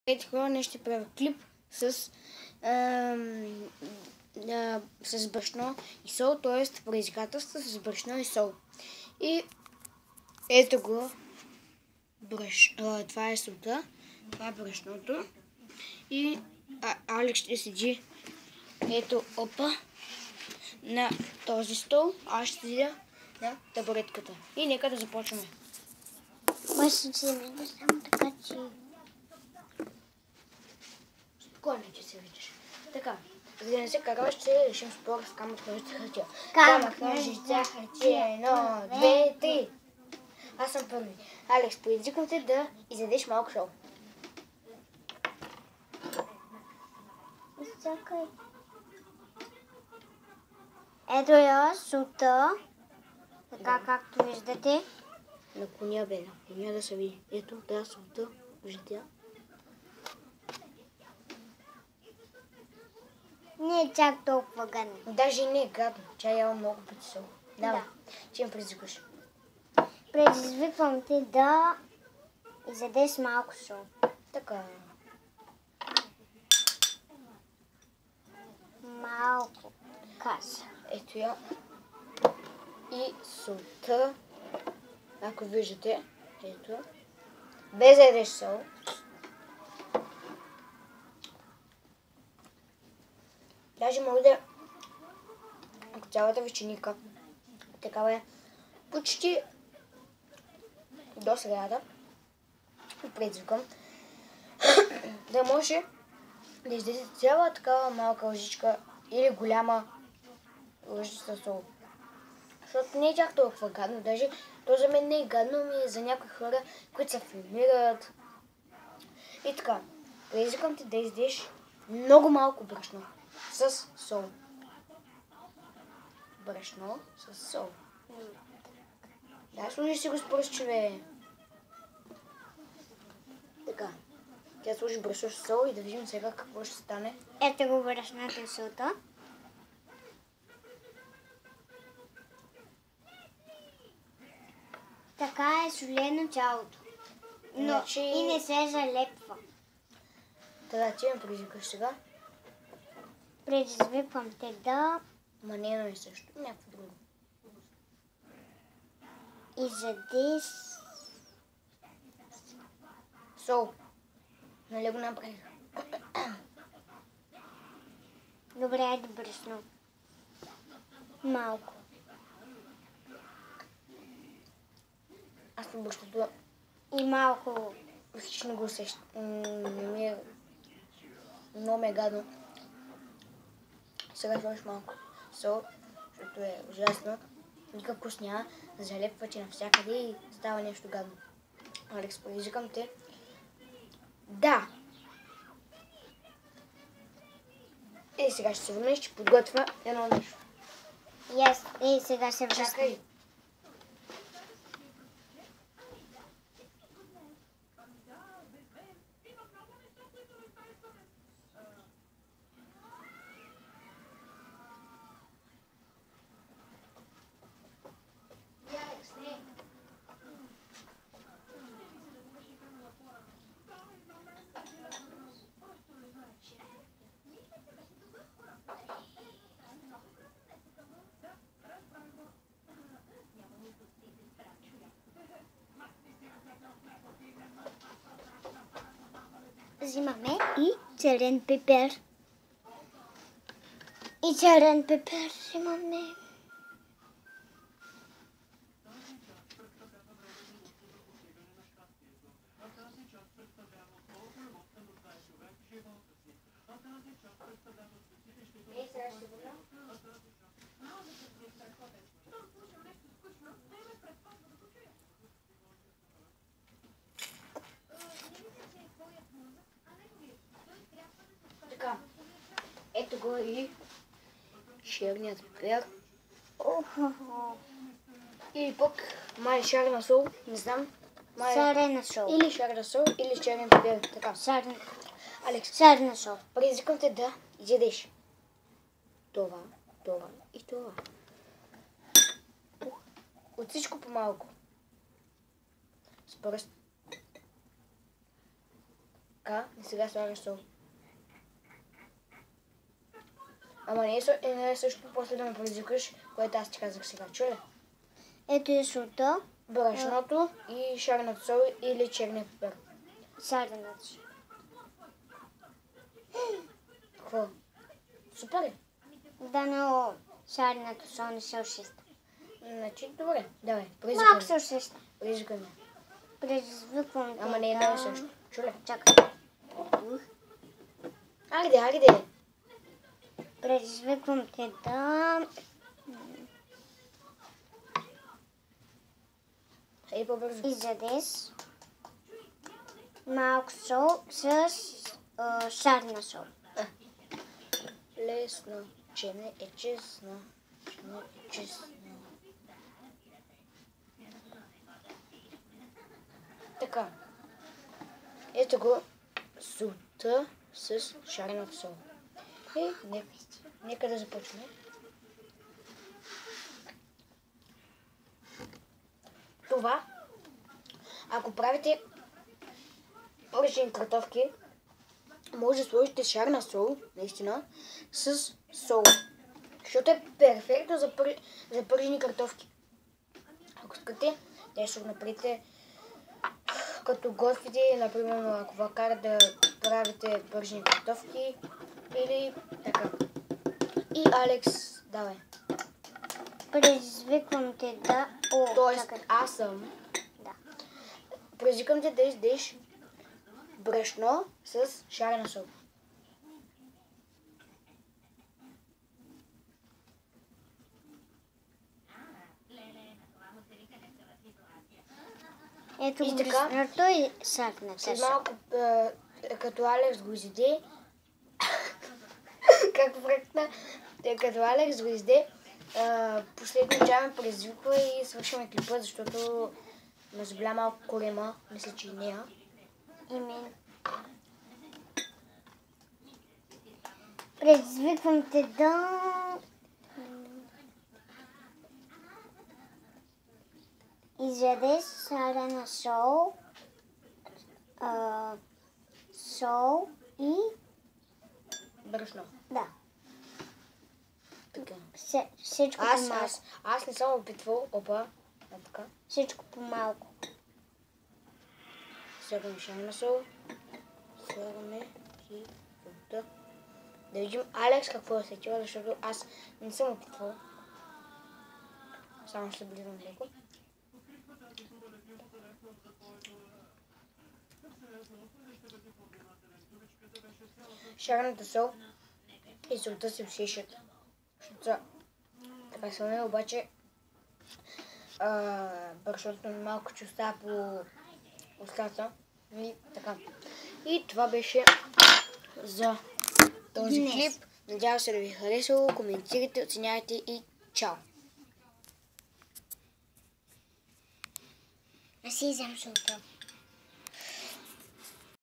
Ето хора, днес ще правя клип с брашно и сол, т.е. предизвикателство с брашно и сол. И ето го, това е солта, това е брашното. И Алекс ще седи, ето, на този стол, аз ще седя на табуретката. И нека да започваме. Може да се вижда само така, че... Спокойно, че се виждаш. Така, за да не се караш, ще решим спор с камък, ножица, хартия. Камък, ножица, хартия, 1, 2, 3. Аз съм първи. Алекс, предизвикам те да изядеш малко сол. Изчакай. Ето я солта, така както виждате. На коня, бе, на коня да се види. Ето, да, солта, виждате. Не е чак толкова гадно. Даже не е гадно, тя ява много пъти сол. Давай, че ме предизвикаш. Предизвиквам те да изядеш малко сол. Така. Малко каша. Ето я. И солта, ако виждате, ето. Без да ядеш сол. Даже може да, ако цялата вечерника, такава е почти до средата, предизвикам, да може да излезе цяла такава малка лъжичка или голяма лъжица сол. Защото не е чак толкова гадно, даже то за мен не е гадно, ми е за някои хора, които се филмират. И така, предизвикам ти да изядеш много малко брашно с сол. Брашно с сол. Да, служи си го с пръстче, бе. Така. Тя сложи брашно с сол и да видим сега какво ще стане. Ето го брашното и солта. Така е солено цялото. Но Значи... и не се залепва. Така, ти ме предизвикаш сега. Предизвиквам те да Ма не е също. Някакво друго. изядеш Сол. Нали го направих? добре, айде брашно. Малко. Аз по брашното И малко. хищно го усещам. Не ми е... Много ме е гадно. Сега сложиш малко сол, защото е ужасно. Никакъв вкус няма. Залепва ти навсякъде и става нещо гадно. Алекс, предизвикам те. Да! Ей, сега ще се върна и ще подготвя едно нещо. Ей, сега се връщам. Чакай! Взимаме и черен пепер. И черен пепер взимаме. Така, ето го и черният пепер. Или пък май шарена сол, не знам. Шарена сол. Или шарена сол, или черен пепер. Така. Алекс, Шарена сол. предизвикам те да изядеш това, това и това. От всичко по-малко. С пръст. Така, и сега слагаш сол. Ама не е също после да ме предизвикаш, което аз ти казах сега. Чули? Ето е солта. Брашното и шарената сол или черния пипер. Шарената сол. Какво? Супер е. Да, но шарената сол не се усеща. Значи, добре. Давай, Малко се усеща. предизвикай ме. Предизвиквам те. Ама не е едно и също. Чули? Чакай. Айде. Предизвиквам те да... Ей, по-бързо. изядеш малко сол с шарена сол. Лесно, че не е честно. Така. Ето го солта с шарената сол. И нека да започнем. Това, ако правите пръчени картофки, може да сложите шарена сол, наистина, с сол. Защото е перфектно за пържени картофки. Ако искате, те ще го направите като готвите, например, ако ви карат да правите пържени картофки или така. И Алекс, давай. Предизвиквам те да... Тоест, аз съм. Да. Предизвиквам те да издеш брашно с шарена сол. Ето И го така, брашното и шарената след сол. малко, като Алекс го изяде, как връкна, като Алекс го изяде, последния чай ме предизвиква и свършваме клипа, защото ме заболя малко корема, мисля, че и нея. И мен. Предизвиквам те да... изядеш шарена сол, сол и... Брашно. Да. Така. Всичко по-малко. Аз не съм опитвал, така. Всичко по-малко. Слагаме шарена сол, слагаме и солта. Да видим Алекс какво е сетила, защото аз не съм опитвал. Само ще близам леко. Шарената сол и солта се усещат. Защото така сме, обаче брашното малко че остава по устата. И така. И това беше за този клип. Надявам се да ви е харесало. Коментирайте, оценявайте и чао! Аз си взем солта.